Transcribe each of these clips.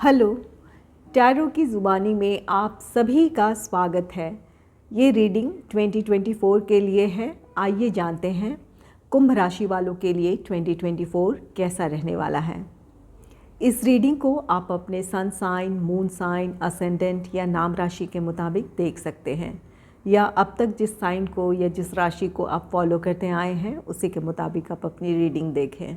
Hello, tarot की ज़ुबानी में आप सभी का स्वागत है। ये रीडिंग 2024 के लिए है। आइए जानते हैं कुंभ राशि वालों के लिए 2024 कैसा रहने वाला है। इस रीडिंग को आप अपने sun sign, moon sign, ascendant या नाम राशि के मुताबिक देख सकते हैं, या अब तक जिस साइन को या जिस राशि को आप फॉलो करते आए हैं उसी के मुताबिक आप अपनी रीडिंग देखें।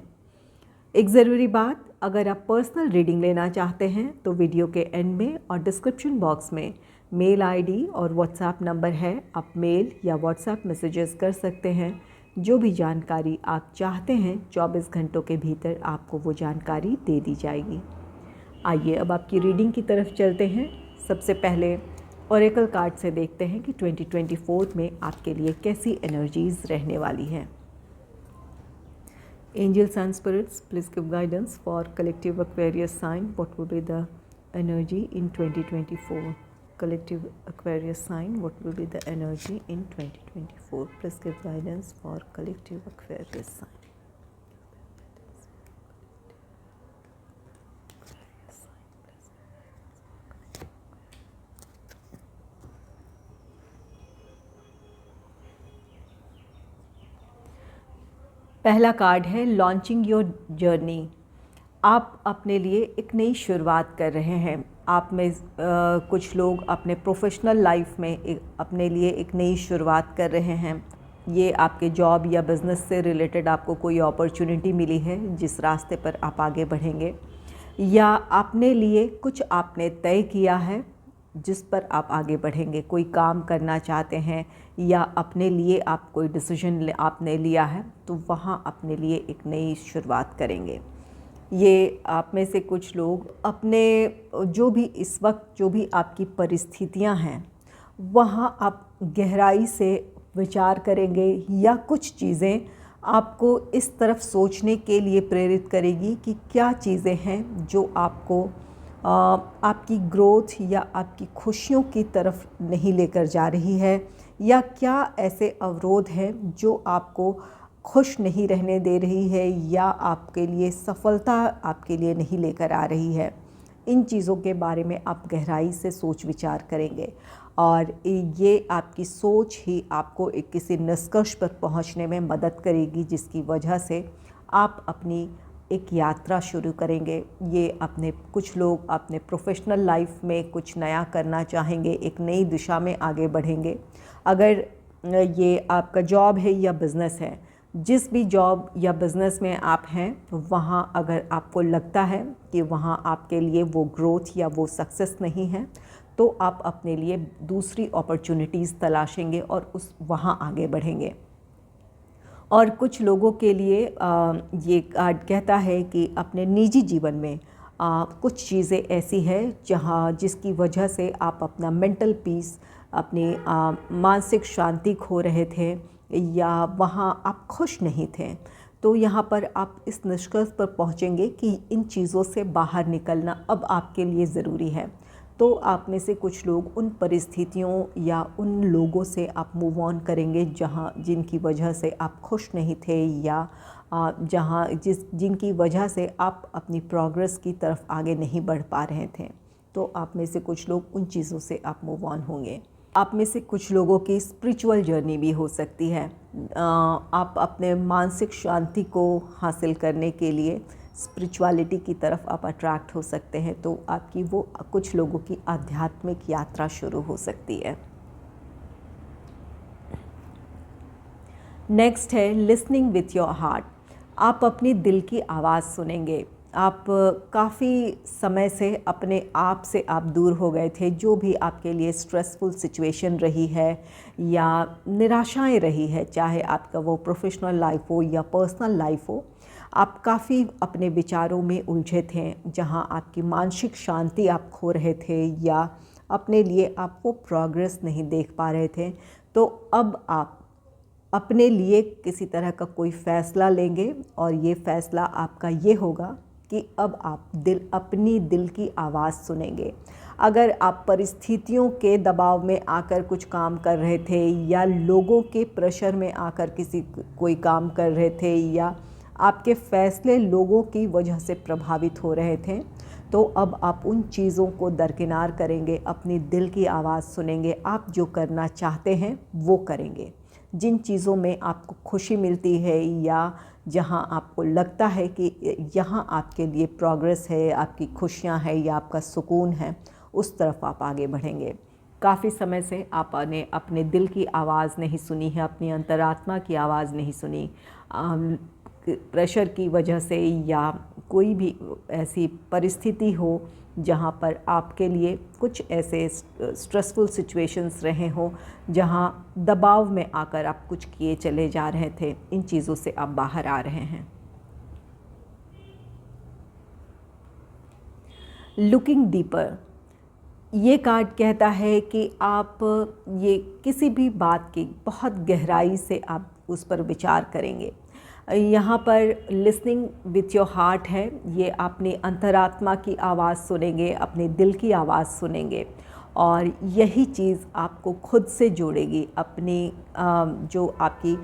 एक ज़रूरी बात, अगर आप पर्सनल रीडिंग लेना चाहते हैं तो वीडियो के एंड में और डिस्क्रिप्शन बॉक्स में मेल आईडी और व्हाट्सएप नंबर है। आप मेल या व्हाट्सएप मैसेजेस कर सकते हैं। जो भी जानकारी आप चाहते हैं 24 घंटों के भीतर आपको वो जानकारी दे दी जाएगी। आइए अब आपकी रीडिंग की तरफ चलते हैं। सबसे पहले ओरेकल कार्ड से देखते हैं कि 2024 में आपके लिए कैसी एनर्जीज़ रहने वाली हैं। Angels and spirits, please give guidance for collective Aquarius sign. What will be the energy in 2024? Collective Aquarius sign, what will be the energy in 2024? Please give guidance for collective Aquarius sign. पहला card है launching your journey. आप अपने लिए एक नई शुरुआत कर रहे हैं। आप में कुछ लोग अपने प्रोफेशनल लाइफ में अपने लिए एक नई शुरुआत कर रहे हैं। ये आपके जॉब या बिज़नेस से रिलेटेड आपको कोई अपॉर्चुनिटी मिली है जिस रास्ते पर आप आगे बढ़ेंगे, या अपने लिए कुछ आपने तय किया है जिस पर आप आगे बढ़ेंगे। कोई काम करना चाहते हैं या अपने लिए आप कोई डिसीजन आपने लिया है तो वहाँ अपने लिए एक नई शुरुआत करेंगे। ये आप में से कुछ लोग अपने जो भी इस वक्त जो भी आपकी परिस्थितियाँ हैं वहाँ आप गहराई से विचार करेंगे, या कुछ चीज़ें आपको इस तरफ सोचने के लिए प्रेरित करेगी कि क्या चीज़ें हैं जो आपको आपकी ग्रोथ या आपकी खुशियों की तरफ नहीं लेकर जा रही है, या क्या ऐसे अवरोध हैं जो आपको खुश नहीं रहने दे रही है या आपके लिए सफलता आपके लिए नहीं लेकर आ रही है। इन चीज़ों के बारे में आप गहराई से सोच विचार करेंगे और ये आपकी सोच ही आपको एक किसी निष्कर्ष पर पहुंचने में मदद करेगी, जिसकी वजह से आप अपनी एक यात्रा शुरू करेंगे। ये कुछ लोग अपने प्रोफेशनल लाइफ में कुछ नया करना चाहेंगे, एक नई दिशा में आगे बढ़ेंगे। अगर ये आपका जॉब है या बिज़नेस है, जिस भी जॉब या बिज़नेस में आप हैं वहाँ अगर आपको लगता है कि वहाँ आपके लिए वो ग्रोथ या वो सक्सेस नहीं है तो आप अपने लिए दूसरी अपॉर्चुनिटीज़ तलाशेंगे और वहाँ आगे बढ़ेंगे। और कुछ लोगों के लिए ये कार्ड कहता है कि अपने निजी जीवन में कुछ चीज़ें ऐसी है जिसकी वजह से आप अपना मेंटल पीस, अपनी मानसिक शांति खो रहे थे या वहाँ आप खुश नहीं थे। तो यहाँ पर आप इस निष्कर्ष पर पहुँचेंगे कि इन चीज़ों से बाहर निकलना अब आपके लिए ज़रूरी है। तो आप में से कुछ लोग उन परिस्थितियों या उन लोगों से आप मूव ऑन करेंगे जिनकी वजह से आप खुश नहीं थे, या जिनकी वजह से आप अपनी प्रोग्रेस की तरफ आगे नहीं बढ़ पा रहे थे। तो आप में से कुछ लोग उन चीज़ों से आप मूव ऑन होंगे। आप में से कुछ लोगों की स्पिरिचुअल जर्नी भी हो सकती है। आप अपने मानसिक शांति को हासिल करने के लिए स्पिरिचुअलिटी की तरफ आप अट्रैक्ट हो सकते हैं, तो आपकी वो कुछ लोगों की आध्यात्मिक यात्रा शुरू हो सकती है। नेक्स्ट है लिसनिंग विथ योर हार्ट। आप अपनी दिल की आवाज़ सुनेंगे। आप काफ़ी समय से अपने आप से आप दूर हो गए थे। जो भी आपके लिए स्ट्रेसफुल सिचुएशन रही है या निराशाएं रही है, चाहे आपका वो प्रोफेशनल लाइफ हो या पर्सनल लाइफ हो, आप काफ़ी अपने विचारों में उलझे थे, जहां आपकी मानसिक शांति आप खो रहे थे या अपने लिए आप वो प्रोग्रेस नहीं देख पा रहे थे। तो अब आप अपने लिए किसी तरह का कोई फ़ैसला लेंगे और ये फ़ैसला आपका ये होगा कि अब आप अपनी दिल की आवाज़ सुनेंगे। अगर आप परिस्थितियों के दबाव में आकर कुछ काम कर रहे थे या लोगों के प्रेशर में आकर कोई काम कर रहे थे या आपके फ़ैसले लोगों की वजह से प्रभावित हो रहे थे, तो अब आप उन चीज़ों को दरकिनार करेंगे, अपनी दिल की आवाज़ सुनेंगे, आप जो करना चाहते हैं वो करेंगे। जिन चीज़ों में आपको खुशी मिलती है या जहाँ आपको लगता है कि यहाँ आपके लिए प्रोग्रेस है, आपकी खुशियाँ हैं या आपका सुकून है, उस तरफ आप आगे बढ़ेंगे। काफ़ी समय से आपने अपने दिल की आवाज़ नहीं सुनी है, अपनी अंतरात्मा की आवाज़ नहीं सुनी, प्रेशर की वजह से या कोई भी ऐसी परिस्थिति हो जहाँ पर आपके लिए कुछ ऐसे स्ट्रेसफुल सिचुएशंस रहे हों जहाँ दबाव में आकर आप कुछ किए चले जा रहे थे, इन चीज़ों से आप बाहर आ रहे हैं। लुकिंग डीपर, ये कार्ड कहता है कि आप ये किसी भी बात की बहुत गहराई से आप उस पर विचार करेंगे। यहाँ पर लिसनिंग विथ योर हार्ट है, ये अपनी अंतरात्मा की आवाज़ सुनेंगे, अपने दिल की आवाज़ सुनेंगे और यही चीज़ आपको खुद से जोड़ेगी। अपनी जो आपकी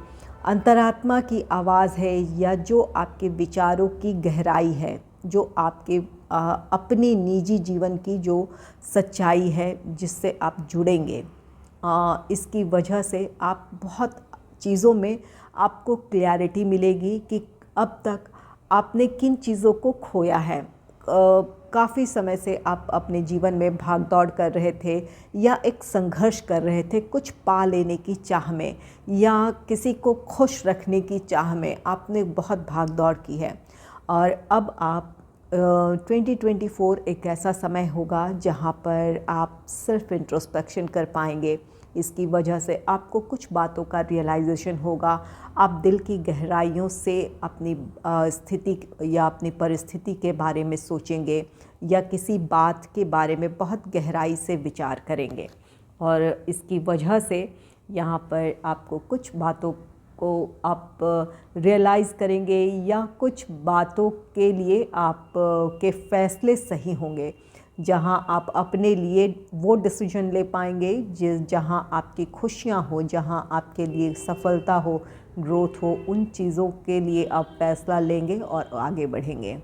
अंतरात्मा की आवाज़ है या जो आपके विचारों की गहराई है, जो आपके अपनी निजी जीवन की जो सच्चाई है जिससे आप जुड़ेंगे, इसकी वजह से आप बहुत चीज़ों में आपको क्लैरिटी मिलेगी कि अब तक आपने किन चीज़ों को खोया है। काफ़ी समय से आप अपने जीवन में भाग दौड़ कर रहे थे या एक संघर्ष कर रहे थे कुछ पा लेने की चाह में या किसी को खुश रखने की चाह में आपने बहुत भाग दौड़ की है और अब आप 2024 एक ऐसा समय होगा जहाँ पर आप सेल्फ इंट्रोस्पेक्शन कर पाएंगे। इसकी वजह से आपको कुछ बातों का रियलाइजेशन होगा। आप दिल की गहराइयों से अपनी स्थिति या अपनी परिस्थिति के बारे में सोचेंगे या किसी बात के बारे में बहुत गहराई से विचार करेंगे और इसकी वजह से यहाँ पर आपको कुछ बातों को आप रियलाइज़ करेंगे या कुछ बातों के लिए आप के फ़ैसले सही होंगे, जहाँ आप अपने लिए वो डिसीजन ले पाएंगे जहाँ आपकी खुशियाँ हो, जहाँ आपके लिए सफलता हो, ग्रोथ हो, उन चीज़ों के लिए आप फ़ैसला लेंगे और आगे बढ़ेंगे।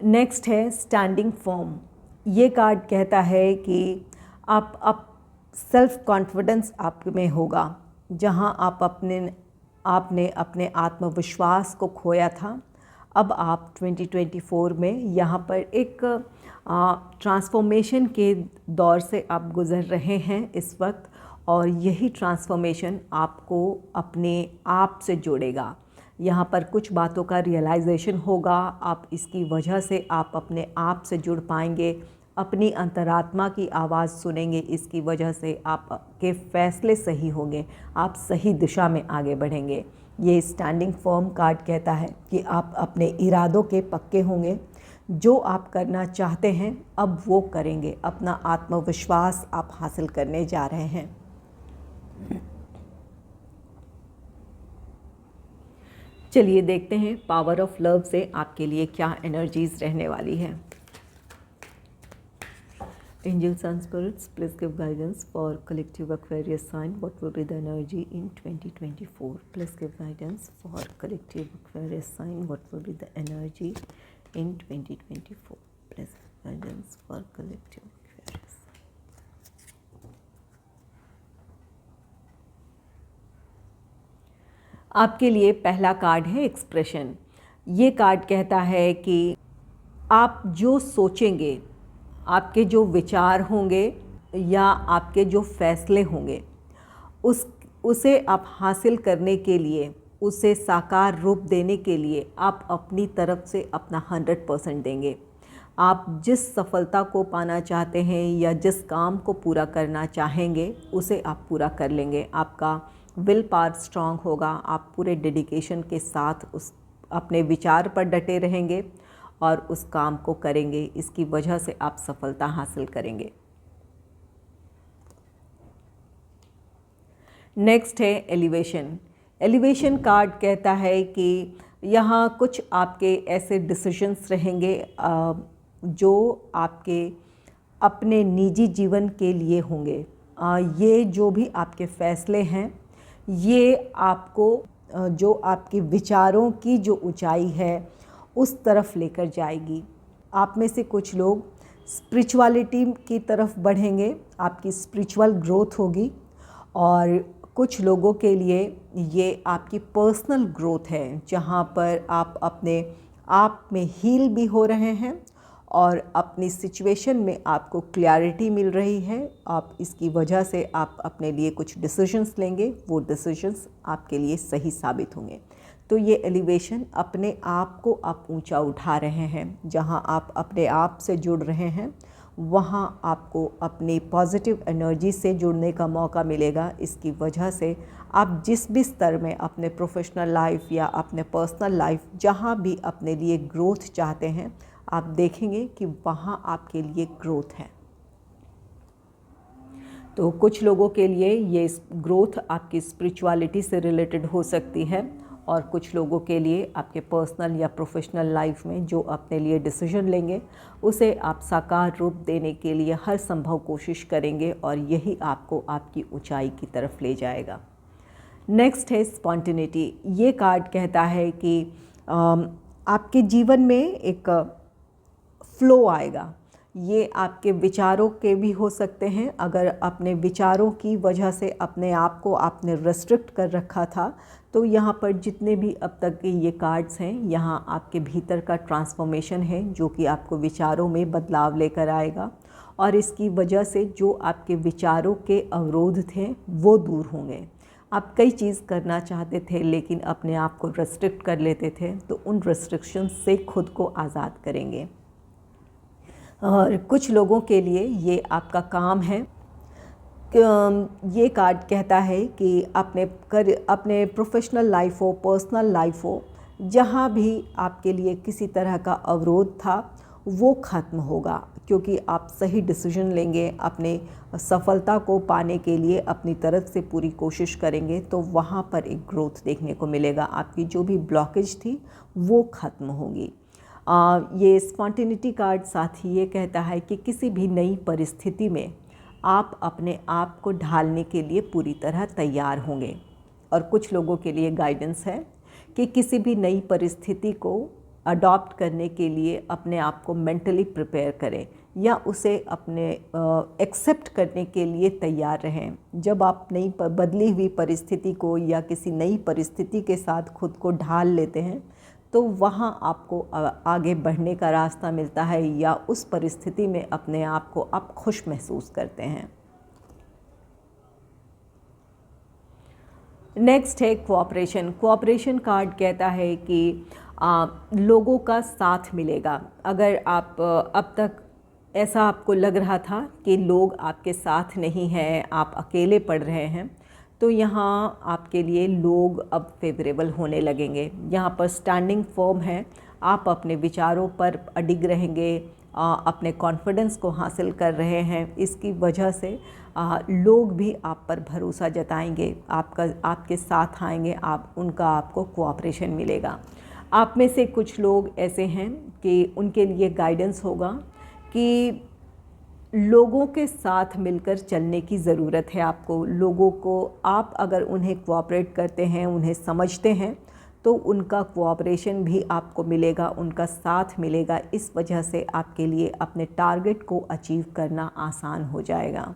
नेक्स्ट है स्टैंडिंग फर्म। ये कार्ड कहता है कि आप सेल्फ कॉन्फिडेंस आप में होगा, जहाँ आपने अपने आत्मविश्वास को खोया था। अब आप 2024 में यहाँ पर एक ट्रांसफॉर्मेशन के दौर से आप गुज़र रहे हैं इस वक्त और यही ट्रांसफॉर्मेशन आपको अपने आप से जोड़ेगा। यहाँ पर कुछ बातों का रियलाइजेशन होगा, आप इसकी वजह से आप अपने आप से जुड़ पाएंगे, अपनी अंतरात्मा की आवाज़ सुनेंगे, इसकी वजह से आपके फ़ैसले सही होंगे, आप सही दिशा में आगे बढ़ेंगे। ये स्टैंडिंग फर्म कार्ड कहता है कि आप अपने इरादों के पक्के होंगे, जो आप करना चाहते हैं अब वो करेंगे, अपना आत्मविश्वास आप हासिल करने जा रहे हैं। चलिए देखते हैं पावर ऑफ लव से आपके लिए क्या एनर्जीज रहने वाली है। Angels and spirits, please give guidance for collective Aquarius sign. What will be the energy in 2024? Please give guidance for collective Aquarius sign. What will be the energy in 2024? Please give guidance for collective Aquarius. आपके लिए पहला card है expression. ये card कहता है कि आप जो सोचेंगे, आपके जो विचार होंगे या आपके जो फैसले होंगे, उसे आप हासिल करने के लिए, उसे साकार रूप देने के लिए आप अपनी तरफ से अपना 100% देंगे। आप जिस सफलता को पाना चाहते हैं या जिस काम को पूरा करना चाहेंगे उसे आप पूरा कर लेंगे। आपका विल पावर स्ट्रांग होगा, आप पूरे डेडिकेशन के साथ उस अपने विचार पर डटे रहेंगे और उस काम को करेंगे। इसकी वजह से आप सफलता हासिल करेंगे। नेक्स्ट है एलिवेशन। एलिवेशन कार्ड कहता है कि यहाँ कुछ आपके ऐसे डिसीजंस रहेंगे जो आपके अपने निजी जीवन के लिए होंगे। ये जो भी आपके फ़ैसले हैं ये आपको जो आपके विचारों की जो ऊंचाई है उस तरफ लेकर जाएगी। आप में से कुछ लोग स्पिरिचुअलिटी की तरफ बढ़ेंगे, आपकी स्पिरिचुअल ग्रोथ होगी, और कुछ लोगों के लिए ये आपकी पर्सनल ग्रोथ है, जहाँ पर आप अपने आप में हील भी हो रहे हैं और अपनी सिचुएशन में आपको क्लैरिटी मिल रही है। आप इसकी वजह से आप अपने लिए कुछ डिसीजंस लेंगे, वो डिसीजंस आपके लिए सही साबित होंगे। तो ये एलिवेशन अपने आप को आप ऊंचा उठा रहे हैं। जहां आप अपने आप से जुड़ रहे हैं वहां आपको अपनी पॉजिटिव एनर्जी से जुड़ने का मौका मिलेगा। इसकी वजह से आप जिस भी स्तर में अपने प्रोफेशनल लाइफ या अपने पर्सनल लाइफ जहां भी अपने लिए ग्रोथ चाहते हैं, आप देखेंगे कि वहां आपके लिए ग्रोथ है। तो कुछ लोगों के लिए ये ग्रोथ आपकी स्पिरिचुअलिटी से रिलेटेड हो सकती है, और कुछ लोगों के लिए आपके पर्सनल या प्रोफेशनल लाइफ में जो अपने लिए डिसीजन लेंगे उसे आप साकार रूप देने के लिए हर संभव कोशिश करेंगे, और यही आपको आपकी ऊंचाई की तरफ ले जाएगा। नेक्स्ट है स्पॉन्टेनिटी। ये कार्ड कहता है कि आपके जीवन में एक फ्लो आएगा। ये आपके विचारों के भी हो सकते हैं। अगर अपने विचारों की वजह से अपने आप को आपने रेस्ट्रिक्ट कर रखा था, तो यहाँ पर जितने भी अब तक के ये कार्ड्स हैं, यहाँ आपके भीतर का ट्रांसफॉर्मेशन है जो कि आपको विचारों में बदलाव लेकर आएगा, और इसकी वजह से जो आपके विचारों के अवरोध थे वो दूर होंगे। आप कई चीज़ करना चाहते थे लेकिन अपने आप को रेस्ट्रिक्ट कर लेते थे, तो उन रेस्ट्रिक्शंस से खुद को आज़ाद करेंगे। और कुछ लोगों के लिए ये आपका काम है। ये कार्ड कहता है कि अपने प्रोफेशनल लाइफ हो, पर्सनल लाइफ हो, जहाँ भी आपके लिए किसी तरह का अवरोध था वो ख़त्म होगा, क्योंकि आप सही डिसीजन लेंगे, अपने सफलता को पाने के लिए अपनी तरफ से पूरी कोशिश करेंगे, तो वहाँ पर एक ग्रोथ देखने को मिलेगा। आपकी जो भी ब्लॉकेज थी वो ख़त्म होगी। ये स्पॉन्टेनिटी कार्ड साथ ही ये कहता है कि किसी भी नई परिस्थिति में आप अपने आप को ढालने के लिए पूरी तरह तैयार होंगे। और कुछ लोगों के लिए गाइडेंस है कि किसी भी नई परिस्थिति को अडॉप्ट करने के लिए अपने आप को मेंटली प्रिपेयर करें या उसे अपने एक्सेप्ट करने के लिए तैयार रहें। जब आप नई बदली हुई परिस्थिति को या किसी नई परिस्थिति के साथ खुद को ढाल लेते हैं, तो वहाँ आपको आगे बढ़ने का रास्ता मिलता है, या उस परिस्थिति में अपने आप को आप खुश महसूस करते हैं। नेक्स्ट है कोऑपरेशन। कोऑपरेशन कार्ड कहता है कि लोगों का साथ मिलेगा। अगर आप अब तक ऐसा आपको लग रहा था कि लोग आपके साथ नहीं हैं, आप अकेले पड़ रहे हैं, तो यहाँ आपके लिए लोग अब फेवरेबल होने लगेंगे। यहाँ पर स्टैंडिंग फर्म है, आप अपने विचारों पर अडिग रहेंगे, अपने कॉन्फिडेंस को हासिल कर रहे हैं। इसकी वजह से लोग भी आप पर भरोसा जताएंगे, आपके साथ आएंगे, आपको कोऑपरेशन मिलेगा। आप में से कुछ लोग ऐसे हैं कि उनके लिए गाइडेंस होगा कि लोगों के साथ मिलकर चलने की ज़रूरत है आपको। लोगों को आप अगर उन्हें कोऑपरेट करते हैं, उन्हें समझते हैं, तो उनका कोऑपरेशन भी आपको मिलेगा, उनका साथ मिलेगा। इस वजह से आपके लिए अपने टारगेट को अचीव करना आसान हो जाएगा।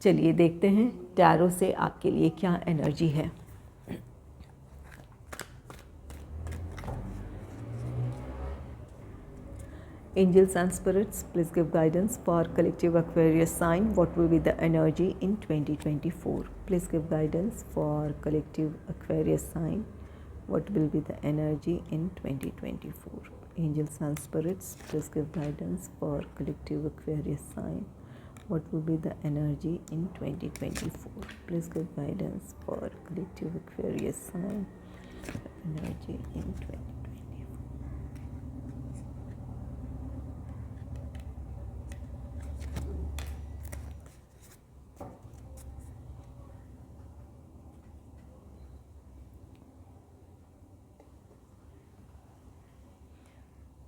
चलिए देखते हैं टैरो से आपके लिए क्या एनर्जी है। Angels and spirits, please give guidance for collective Aquarius sign. What will be the energy in 2024? Please give guidance for collective Aquarius sign. What will be the energy in 2024? Angels and spirits, please give guidance for collective Aquarius sign. What will be the energy in 2024? Please give guidance for collective Aquarius sign. Energy in 2024.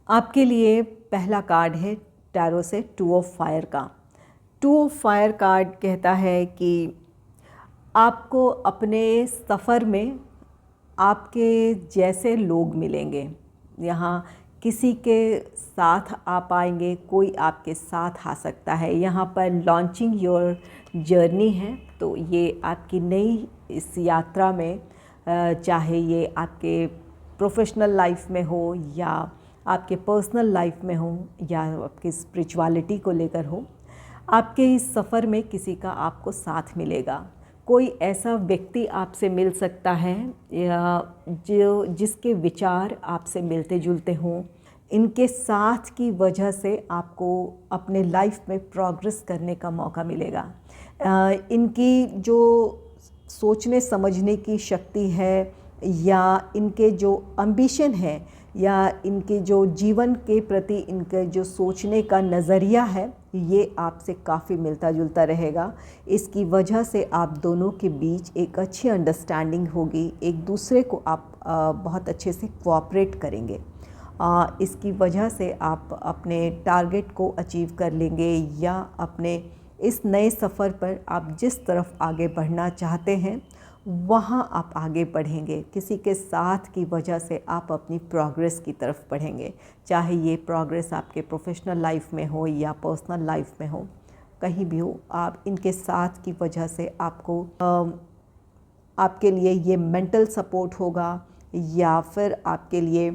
आपके लिए पहला card है tarot से 2 of fire का। Two of fire card कहता है कि आपको अपने सफ़र में आपके जैसे लोग मिलेंगे। यहाँ किसी के साथ आप आएंगे, कोई आपके साथ आ सकता है। यहाँ पर लॉन्चिंग योर जर्नी है, तो ये आपकी नई इस यात्रा में चाहे ये आपके प्रोफेशनल लाइफ में हो या आपके पर्सनल लाइफ में हो या आपकी स्पिरिचुअलिटी को लेकर हो, आपके इस सफ़र में किसी का आपको साथ मिलेगा। कोई ऐसा व्यक्ति आपसे मिल सकता है या जिसके विचार आपसे मिलते जुलते हों। इनके साथ की वजह से आपको अपने लाइफ में प्रोग्रेस करने का मौका मिलेगा। इनकी जो सोचने समझने की शक्ति है या इनके जो एम्बिशन है या इनके जो जीवन के प्रति इनके जो सोचने का नज़रिया है, ये आपसे काफ़ी मिलता जुलता रहेगा। इसकी वजह से आप दोनों के बीच एक अच्छी अंडरस्टैंडिंग होगी, एक दूसरे को आप बहुत अच्छे से कोऑपरेट करेंगे। इसकी वजह से आप अपने टारगेट को अचीव कर लेंगे या अपने इस नए सफ़र पर आप जिस तरफ आगे बढ़ना चाहते हैं वहाँ आप आगे बढ़ेंगे। किसी के साथ की वजह से आप अपनी प्रोग्रेस की तरफ बढ़ेंगे, चाहे ये प्रोग्रेस आपके प्रोफेशनल लाइफ में हो या पर्सनल लाइफ में हो, कहीं भी हो। आप इनके साथ की वजह से आपको आपके लिए ये मेंटल सपोर्ट होगा या फिर आपके लिए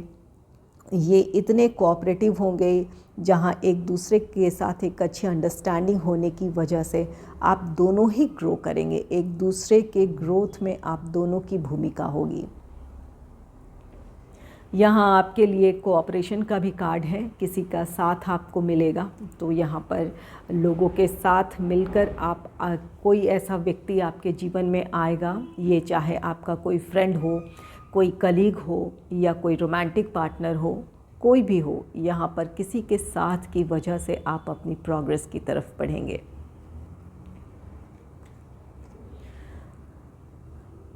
ये इतने कोऑपरेटिव होंगे जहाँ एक दूसरे के साथ एक अच्छी अंडरस्टैंडिंग होने की वजह से आप दोनों ही ग्रो करेंगे। एक दूसरे के ग्रोथ में आप दोनों की भूमिका होगी। यहाँ आपके लिए कोऑपरेशन का भी कार्ड है, किसी का साथ आपको मिलेगा। तो यहाँ पर लोगों के साथ मिलकर आप कोई ऐसा व्यक्ति आपके जीवन में आएगा, ये चाहे आपका कोई फ्रेंड हो, कोई कलीग हो या कोई रोमांटिक पार्टनर हो, कोई भी हो। यहाँ पर किसी के साथ की वजह से आप अपनी प्रोग्रेस की तरफ बढ़ेंगे।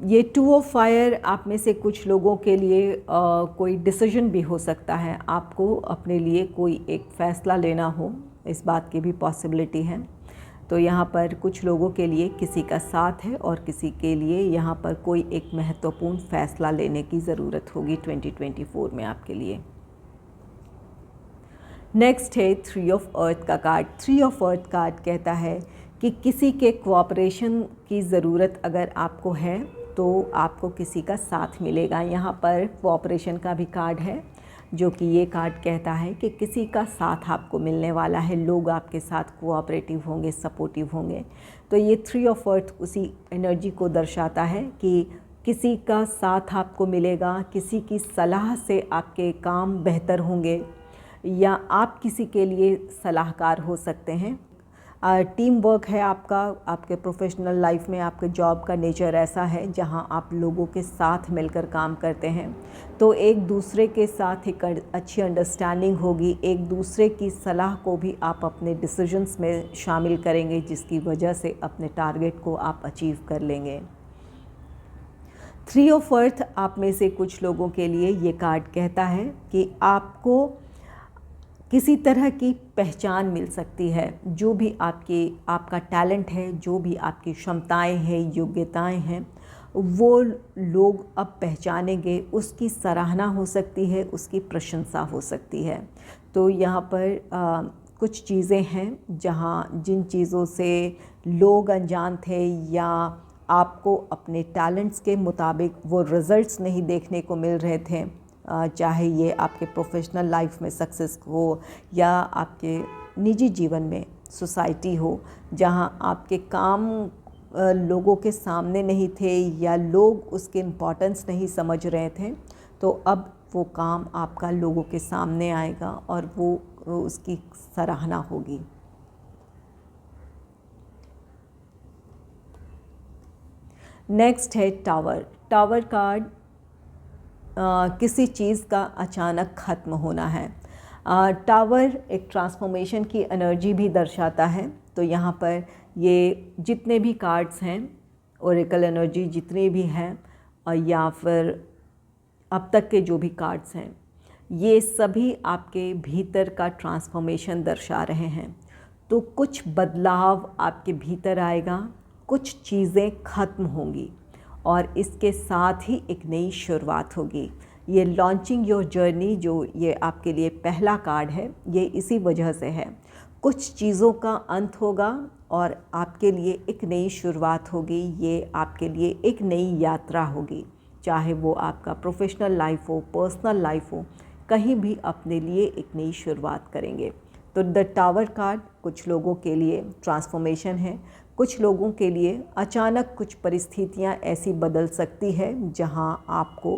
ये टू ऑफ फायर आप में से कुछ लोगों के लिए कोई डिसीजन भी हो सकता है। आपको अपने लिए कोई एक फ़ैसला लेना हो, इस बात की भी पॉसिबिलिटी है। तो यहाँ पर कुछ लोगों के लिए किसी का साथ है और किसी के लिए यहाँ पर कोई एक महत्वपूर्ण फ़ैसला लेने की ज़रूरत होगी 2024 में आपके लिए। नेक्स्ट है थ्री ऑफ अर्थ का card. Three of earth card कहता है कि किसी के कोऑपरेशन की ज़रूरत अगर आपको है तो आपको किसी का साथ मिलेगा। यहाँ पर कोऑपरेशन का भी कार्ड है, जो कि ये कार्ड कहता है कि किसी का साथ आपको मिलने वाला है। लोग आपके साथ कोऑपरेटिव होंगे, सपोर्टिव होंगे। तो ये थ्री ऑफ अर्थ उसी एनर्जी को दर्शाता है कि किसी का साथ आपको मिलेगा, किसी की सलाह से आपके काम बेहतर होंगे या आप किसी के लिए सलाहकार हो सकते हैं। टीम वर्क है आपका, आपके प्रोफेशनल लाइफ में आपके जॉब का नेचर ऐसा है जहां आप लोगों के साथ मिलकर काम करते हैं। तो एक दूसरे के साथ एक अच्छी अंडरस्टैंडिंग होगी, एक दूसरे की सलाह को भी आप अपने डिसीजंस में शामिल करेंगे, जिसकी वजह से अपने टारगेट को आप अचीव कर लेंगे। थ्री ऑफ अर्थ आप में से कुछ लोगों के लिए ये कार्ड कहता है कि आपको किसी तरह की पहचान मिल सकती है। जो भी आपका टैलेंट है, जो भी आपकी क्षमताएं हैं, योग्यताएं हैं, वो लोग अब पहचानेंगे। उसकी सराहना हो सकती है, उसकी प्रशंसा हो सकती है। तो यहाँ पर कुछ चीज़ें हैं जिन चीज़ों से लोग अनजान थे या आपको अपने टैलेंट्स के मुताबिक वो रिज़ल्ट्स नहीं देखने को मिल रहे थे, चाहे ये आपके प्रोफेशनल लाइफ में सक्सेस हो या आपके निजी जीवन में सोसाइटी हो, जहां आपके काम लोगों के सामने नहीं थे या लोग उसके इम्पोर्टेंस नहीं समझ रहे थे, तो अब वो काम आपका लोगों के सामने आएगा और वो उसकी सराहना होगी। नेक्स्ट है टावर। टावर कार्ड किसी चीज़ का अचानक ख़त्म होना है। टावर एक ट्रांसफॉर्मेशन की एनर्जी भी दर्शाता है। तो यहाँ पर ये जितने भी कार्ड्स हैं, ओरेकल एनर्जी जितनी भी हैं और या फिर अब तक के जो भी कार्ड्स हैं, ये सभी आपके भीतर का ट्रांसफॉर्मेशन दर्शा रहे हैं। तो कुछ बदलाव आपके भीतर आएगा, कुछ चीज़ें ख़त्म होंगी और इसके साथ ही एक नई शुरुआत होगी। ये लॉन्चिंग योर जर्नी जो ये आपके लिए पहला कार्ड है, ये इसी वजह से है। कुछ चीज़ों का अंत होगा और आपके लिए एक नई शुरुआत होगी। ये आपके लिए एक नई यात्रा होगी, चाहे वो आपका प्रोफेशनल लाइफ हो, पर्सनल लाइफ हो, कहीं भी अपने लिए एक नई शुरुआत करेंगे। तो द टावर कार्ड कुछ लोगों के लिए ट्रांसफॉर्मेशन है, कुछ लोगों के लिए अचानक कुछ परिस्थितियां ऐसी बदल सकती है जहां आपको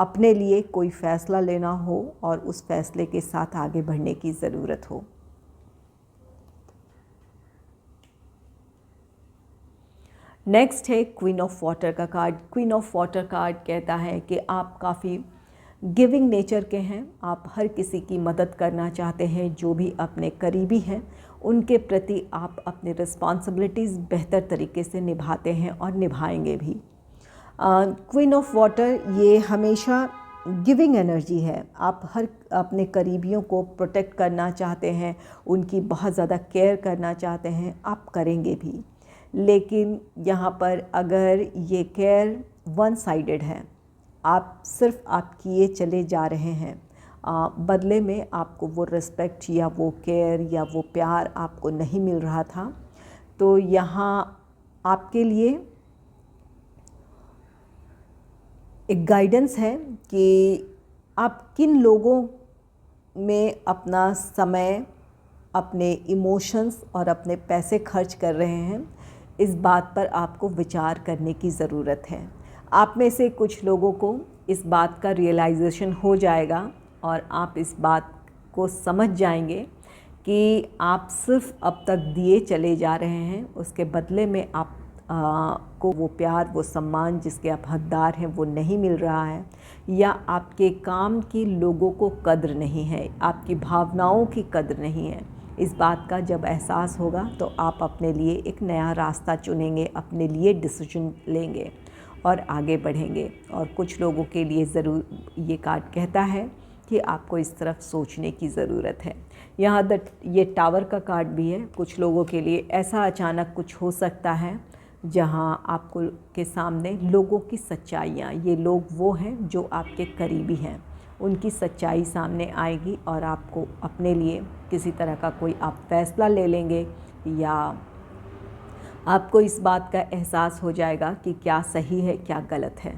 अपने लिए कोई फ़ैसला लेना हो और उस फैसले के साथ आगे बढ़ने की ज़रूरत हो। नेक्स्ट है क्वीन ऑफ वाटर का card. Queen of water card कहता है कि आप काफ़ी गिविंग नेचर के हैं, आप हर किसी की मदद करना चाहते हैं, जो भी अपने करीबी हैं उनके प्रति आप अपनी रिस्पॉन्सिबिलिटीज़ बेहतर तरीके से निभाते हैं और निभाएंगे भी। क्वीन ऑफ वाटर ये हमेशा गिविंग एनर्जी है। आप हर अपने करीबियों को प्रोटेक्ट करना चाहते हैं, उनकी बहुत ज़्यादा केयर करना चाहते हैं, आप करेंगे भी। लेकिन यहाँ पर अगर ये केयर वन साइडेड है, आप सिर्फ आप किए चले जा रहे हैं, बदले में आपको वो रिस्पेक्ट या वो केयर या वो प्यार आपको नहीं मिल रहा था, तो यहाँ आपके लिए एक गाइडेंस है कि आप किन लोगों में अपना समय, अपने इमोशंस और अपने पैसे खर्च कर रहे हैं, इस बात पर आपको विचार करने की ज़रूरत है। आप में से कुछ लोगों को इस बात का रियलाइजेशन हो जाएगा और आप इस बात को समझ जाएंगे कि आप सिर्फ अब तक दिए चले जा रहे हैं, उसके बदले में आप को वो प्यार, वो सम्मान जिसके आप हकदार हैं वो नहीं मिल रहा है, या आपके काम की लोगों को कद्र नहीं है, आपकी भावनाओं की कद्र नहीं है। इस बात का जब एहसास होगा तो आप अपने लिए एक नया रास्ता चुनेंगे, अपने लिए डिसीजन लेंगे और आगे बढ़ेंगे। और कुछ लोगों के लिए ज़रूर ये कार्ड कहता है कि आपको इस तरफ सोचने की ज़रूरत है। यहाँ ये टावर का कार्ड भी है। कुछ लोगों के लिए ऐसा अचानक कुछ हो सकता है जहाँ आपको के सामने लोगों की सच्चाइयाँ, ये लोग वो हैं जो आपके करीबी हैं, उनकी सच्चाई सामने आएगी और आपको अपने लिए किसी तरह का कोई आप फैसला ले लेंगे या आपको इस बात का एहसास हो जाएगा कि क्या सही है क्या गलत है।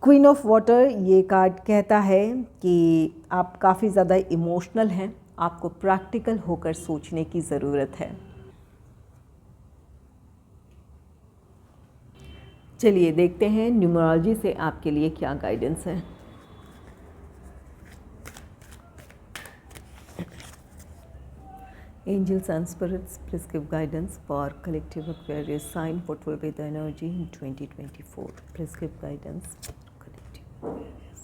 क्वीन ऑफ वाटर ये कार्ड कहता है कि आप काफ़ी ज़्यादा इमोशनल हैं, आपको प्रैक्टिकल होकर सोचने की ज़रूरत है। चलिए देखते हैं न्यूमरोलॉजी से आपके लिए क्या गाइडेंस है। Angels and spirits, please give guidance for collective Aquarius sign. What will be the energy in 2024? Please give guidance for collective Aquarius.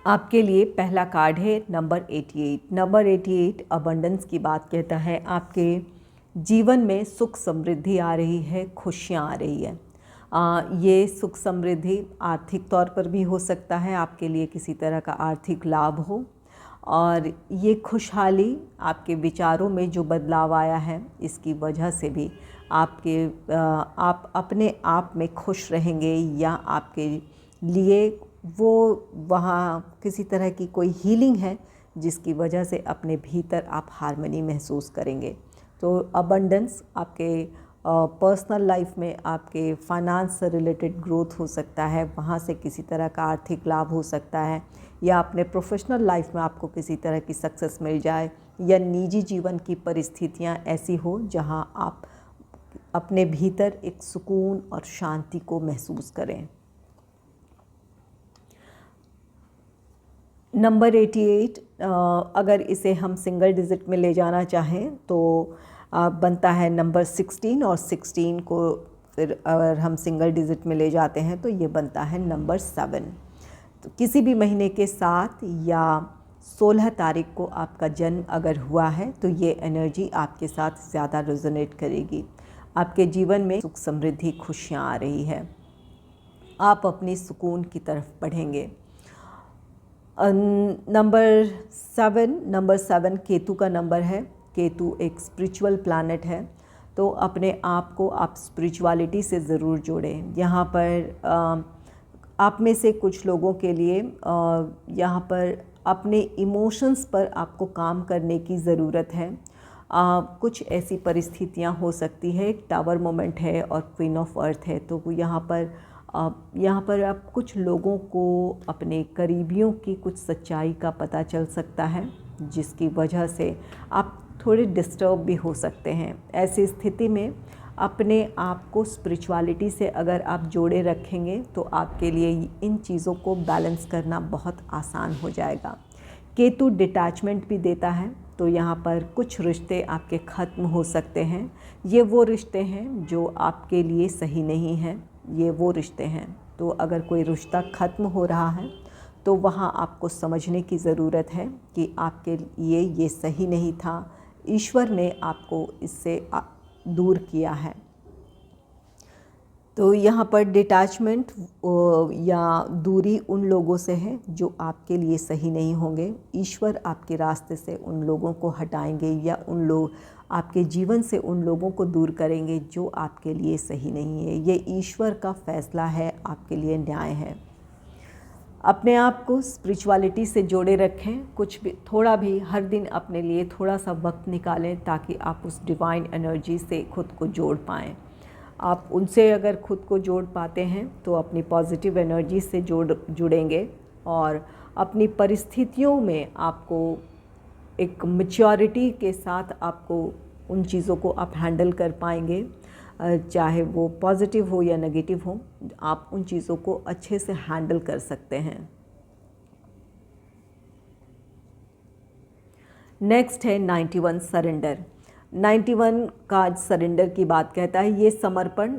आपके लिए पहला कार्ड है नंबर 88। नंबर 88 अबंडेंस की बात कहता है। आपके जीवन में सुख समृद्धि आ रही है, खुशियाँ आ रही है। ये सुख समृद्धि आर्थिक तौर पर भी हो सकता है, आपके लिए किसी तरह का आर्थिक लाभ हो, और ये खुशहाली आपके विचारों में जो बदलाव आया है इसकी वजह से भी आप अपने आप में खुश रहेंगे, या आपके लिए वो वहाँ किसी तरह की कोई हीलिंग है जिसकी वजह से अपने भीतर आप हार्मनी महसूस करेंगे। तो अबंडेंस आपके पर्सनल लाइफ में आपके फाइनेंस से रिलेटेड ग्रोथ हो सकता है, वहाँ से किसी तरह का आर्थिक लाभ हो सकता है, या अपने प्रोफेशनल लाइफ में आपको किसी तरह की सक्सेस मिल जाए, या निजी जीवन की परिस्थितियाँ ऐसी हो जहाँ आप अपने भीतर एक सुकून और शांति को महसूस करें। नंबर 88 अगर इसे हम सिंगल डिजिट में ले जाना चाहें तो बनता है नंबर 16, और 16 को फिर अगर हम सिंगल डिजिट में ले जाते हैं तो ये बनता है नंबर 7। तो किसी भी महीने के 7 या 16 तारीख को आपका जन्म अगर हुआ है तो ये एनर्जी आपके साथ ज़्यादा रेजोनेट करेगी। आपके जीवन में सुख समृद्धि खुशियाँ आ रही है, आप अपनी सुकून की तरफ बढ़ेंगे। नंबर 7 केतु का नंबर है। केतु एक स्पिरिचुअल प्लैनेट है, तो अपने आप को आप स्पिरिचुअलिटी से ज़रूर जोड़ें। यहाँ पर आप में से कुछ लोगों के लिए यहाँ पर अपने इमोशंस पर आपको काम करने की ज़रूरत है। कुछ ऐसी परिस्थितियाँ हो सकती है, एक टावर मोमेंट है और क्वीन ऑफ अर्थ है, तो यहाँ पर आप कुछ लोगों को अपने करीबियों की कुछ सच्चाई का पता चल सकता है, जिसकी वजह से आप थोड़े डिस्टर्ब भी हो सकते हैं। ऐसी स्थिति में अपने आप को स्पिरिचुअलिटी से अगर आप जोड़े रखेंगे तो आपके लिए इन चीज़ों को बैलेंस करना बहुत आसान हो जाएगा। केतु डिटैचमेंट भी देता है, तो यहाँ पर कुछ रिश्ते आपके ख़त्म हो सकते हैं। ये वो रिश्ते हैं जो आपके लिए सही नहीं हैं, ये वो रिश्ते हैं। तो अगर कोई रिश्ता ख़त्म हो रहा है तो वहाँ आपको समझने की ज़रूरत है कि आपके लिए ये सही नहीं था, ईश्वर ने आपको इससे दूर किया है। तो यहाँ पर डिटैचमेंट या दूरी उन लोगों से है जो आपके लिए सही नहीं होंगे। ईश्वर आपके रास्ते से उन लोगों को हटाएंगे या आपके जीवन से उन लोगों को दूर करेंगे जो आपके लिए सही नहीं है। ये ईश्वर का फैसला है, आपके लिए न्याय है। अपने आप को स्पिरिचुअलिटी से जोड़े रखें, कुछ भी थोड़ा भी हर दिन अपने लिए थोड़ा सा वक्त निकालें ताकि आप उस डिवाइन एनर्जी से खुद को जोड़ पाएँ। आप उनसे अगर खुद को जोड़ पाते हैं तो अपनी पॉजिटिव एनर्जी से जुड़ेंगे और अपनी परिस्थितियों में आपको एक मैच्योरिटी के साथ आपको उन चीज़ों को आप हैंडल कर पाएंगे, चाहे वो पॉजिटिव हो या नेगेटिव हो, आप उन चीज़ों को अच्छे से हैंडल कर सकते हैं। नेक्स्ट है 91 सरेंडर। 91 का सरेंडर की बात कहता है, ये समर्पण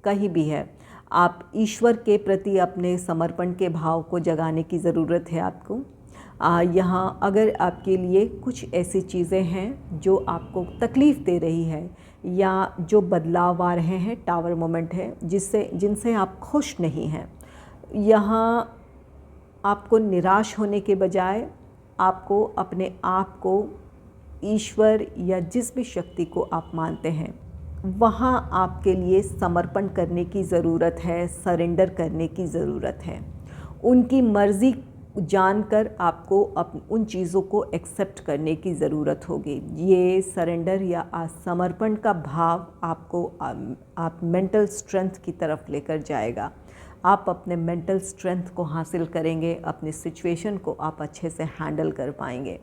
कहीं भी है। आप ईश्वर के प्रति अपने समर्पण के भाव को जगाने की ज़रूरत है आपको। यहाँ अगर आपके लिए कुछ ऐसी चीज़ें हैं जो आपको तकलीफ़ दे रही है या जो बदलाव आ रहे हैं, टावर मोमेंट है, जिनसे आप खुश नहीं हैं, यहाँ आपको निराश होने के बजाय आपको अपने आप को ईश्वर या जिस भी शक्ति को आप मानते हैं वहाँ आपके लिए समर्पण करने की ज़रूरत है, सरेंडर करने की ज़रूरत है। उनकी मर्ज़ी जानकर आपको उन चीज़ों को एक्सेप्ट करने की ज़रूरत होगी। ये सरेंडर या समर्पण का भाव आपको आप मेंटल स्ट्रेंथ की तरफ लेकर जाएगा। आप अपने मेंटल स्ट्रेंथ को हासिल करेंगे, अपनी सिचुएशन को आप अच्छे से हैंडल कर पाएंगे।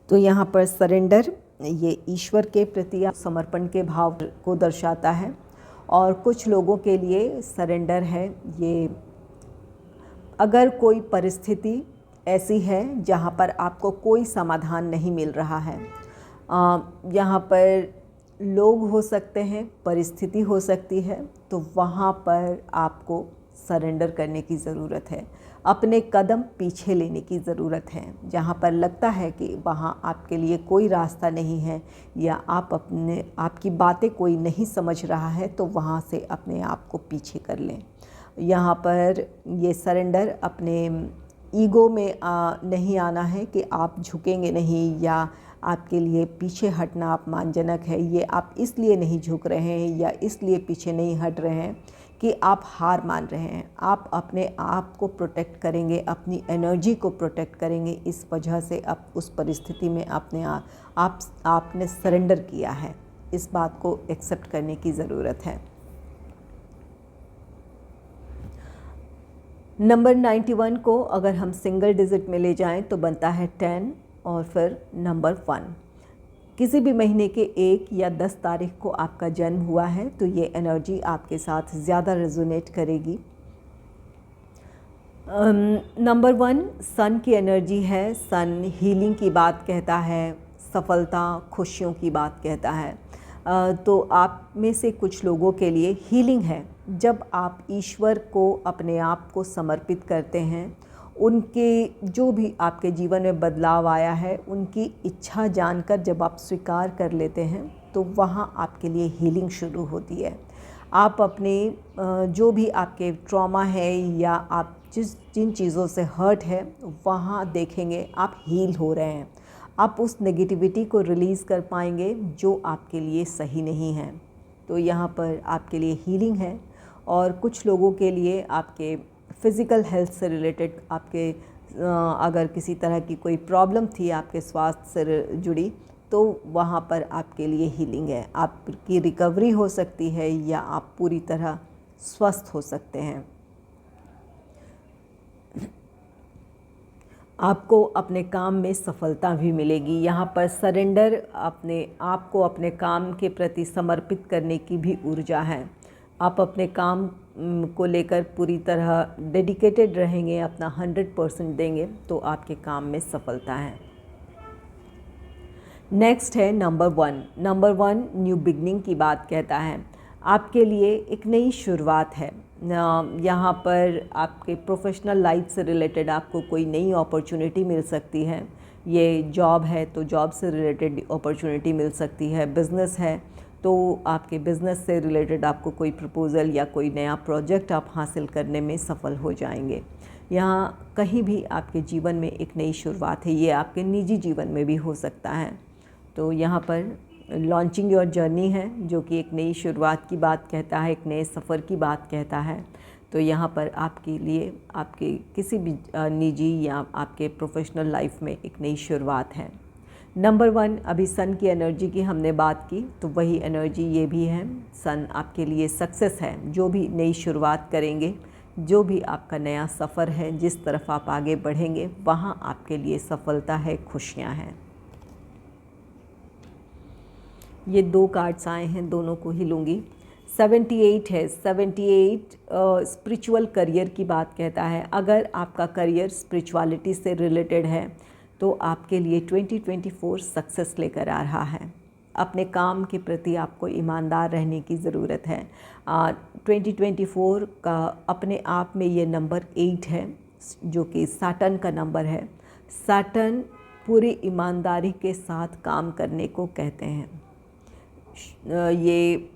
तो यहाँ पर सरेंडर ये ईश्वर के प्रति समर्पण के भाव को दर्शाता है। और कुछ लोगों के लिए सरेंडर है, ये अगर कोई परिस्थिति ऐसी है जहाँ पर आपको कोई समाधान नहीं मिल रहा है, यहाँ पर लोग हो सकते हैं, परिस्थिति हो सकती है, तो वहाँ पर आपको सरेंडर करने की ज़रूरत है। अपने कदम पीछे लेने की ज़रूरत है। जहाँ पर लगता है कि वहाँ आपके लिए कोई रास्ता नहीं है या आपकी बातें कोई नहीं समझ रहा है, तो वहाँ से अपने आप को पीछे कर लें। यहाँ पर ये सरेंडर अपने ईगो में नहीं आना है कि आप झुकेंगे नहीं या आपके लिए पीछे हटना अपमानजनक है। ये आप इसलिए नहीं झुक रहे हैं या इसलिए पीछे नहीं हट रहे हैं कि आप हार मान रहे हैं। आप अपने आप को प्रोटेक्ट करेंगे, अपनी एनर्जी को प्रोटेक्ट करेंगे। इस वजह से आप उस परिस्थिति में आपने सरेंडर किया है। इस बात को एक्सेप्ट करने की ज़रूरत है। नंबर 91 को अगर हम सिंगल डिजिट में ले जाएं तो बनता है 10 और फिर नंबर 1। किसी भी महीने के 1 या 10 तारीख को आपका जन्म हुआ है तो ये एनर्जी आपके साथ ज़्यादा रेजोनेट करेगी। नंबर 1 सन की एनर्जी है। सन हीलिंग की बात कहता है, सफलता, खुशियों की बात कहता है। तो आप में से कुछ लोगों के लिए हीलिंग है। जब आप ईश्वर को अपने आप को समर्पित करते हैं उनके जो भी आपके जीवन में बदलाव आया है उनकी इच्छा जानकर जब आप स्वीकार कर लेते हैं तो वहाँ आपके लिए हीलिंग शुरू होती है। आप अपने जो भी आपके ट्रॉमा है या आप जिन चीज़ों से हर्ट है वहाँ देखेंगे आप हील हो रहे हैं। आप उस नेगेटिविटी को रिलीज़ कर पाएंगे जो आपके लिए सही नहीं है। तो यहाँ पर आपके लिए हीलिंग है। और कुछ लोगों के लिए आपके फ़िज़िकल हेल्थ से रिलेटेड आपके अगर किसी तरह की कोई प्रॉब्लम थी आपके स्वास्थ्य से जुड़ी तो वहाँ पर आपके लिए हीलिंग है। आपकी रिकवरी हो सकती है या आप पूरी तरह स्वस्थ हो सकते हैं। आपको अपने काम में सफलता भी मिलेगी। यहाँ पर सरेंडर अपने आप को अपने काम के प्रति समर्पित करने की भी ऊर्जा है। आप अपने काम को लेकर पूरी तरह डेडिकेटेड रहेंगे, अपना 100% देंगे तो आपके काम में सफलता है। नेक्स्ट है नंबर 1। नंबर 1 न्यू बिगनिंग की बात कहता है। आपके लिए एक नई शुरुआत है। यहाँ पर आपके प्रोफेशनल लाइफ से रिलेटेड आपको कोई नई अपॉर्चुनिटी मिल सकती है। ये जॉब है तो जॉब से रिलेटेड अपॉर्चुनिटी मिल सकती है। बिज़नेस है तो आपके बिज़नेस से रिलेटेड आपको कोई प्रपोज़ल या कोई नया प्रोजेक्ट आप हासिल करने में सफल हो जाएंगे। यहाँ कहीं भी आपके जीवन में एक नई शुरुआत है। ये आपके निजी जीवन में भी हो सकता है। तो यहाँ पर लॉन्चिंग योर जर्नी है जो कि एक नई शुरुआत की बात कहता है, एक नए सफ़र की बात कहता है। तो यहाँ पर आपके लिए आपके किसी भी निजी या आपके प्रोफेशनल लाइफ में एक नई शुरुआत है। नंबर 1 अभी सन की एनर्जी की हमने बात की तो वही एनर्जी ये भी है। सन आपके लिए सक्सेस है। जो भी नई शुरुआत करेंगे, जो भी आपका नया सफ़र है, जिस तरफ आप आगे बढ़ेंगे वहाँ आपके लिए सफलता है, खुशियाँ हैं। ये 2 कार्ड्स आए हैं, दोनों को ही लूँगी। 78 है। 78 स्पिरिचुअल करियर की बात कहता है। अगर आपका करियर स्पिरिचुअलिटी से रिलेटेड है तो आपके लिए 2024 सक्सेस लेकर आ रहा है। अपने काम के प्रति आपको ईमानदार रहने की ज़रूरत है। 2024 का अपने आप में ये नंबर 8 है जो कि सैटर्न का नंबर है। सैटर्न पूरी ईमानदारी के साथ काम करने को कहते हैं। ये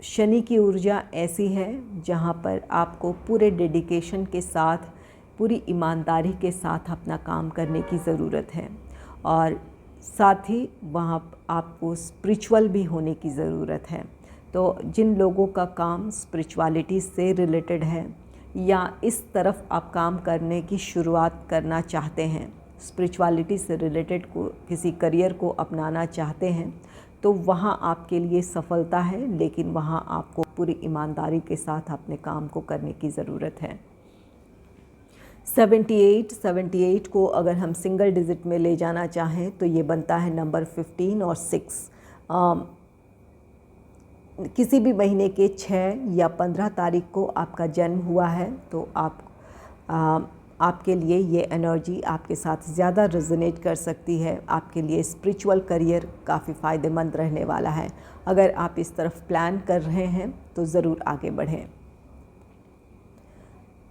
शनि की ऊर्जा ऐसी है जहाँ पर आपको पूरे डेडिकेशन के साथ, पूरी ईमानदारी के साथ अपना काम करने की ज़रूरत है और साथ ही वहाँ आपको स्पिरिचुअल भी होने की ज़रूरत है। तो जिन लोगों का काम स्पिरिचुअलिटी से रिलेटेड है या इस तरफ आप काम करने की शुरुआत करना चाहते हैं, स्पिरिचुअलिटी से रिलेटेड को किसी करियर को अपनाना चाहते हैं तो वहाँ आपके लिए सफलता है, लेकिन वहाँ आपको पूरी ईमानदारी के साथ अपने काम को करने की ज़रूरत है। 78 को अगर हम सिंगल डिजिट में ले जाना चाहें तो ये बनता है नंबर 15 और 6। किसी भी महीने के 6 या 15 तारीख को आपका जन्म हुआ है तो आपके लिए ये एनर्जी आपके साथ ज़्यादा रेजोनेट कर सकती है। आपके लिए स्पिरिचुअल करियर काफ़ी फ़ायदेमंद रहने वाला है। अगर आप इस तरफ प्लान कर रहे हैं तो ज़रूर आगे बढ़ें।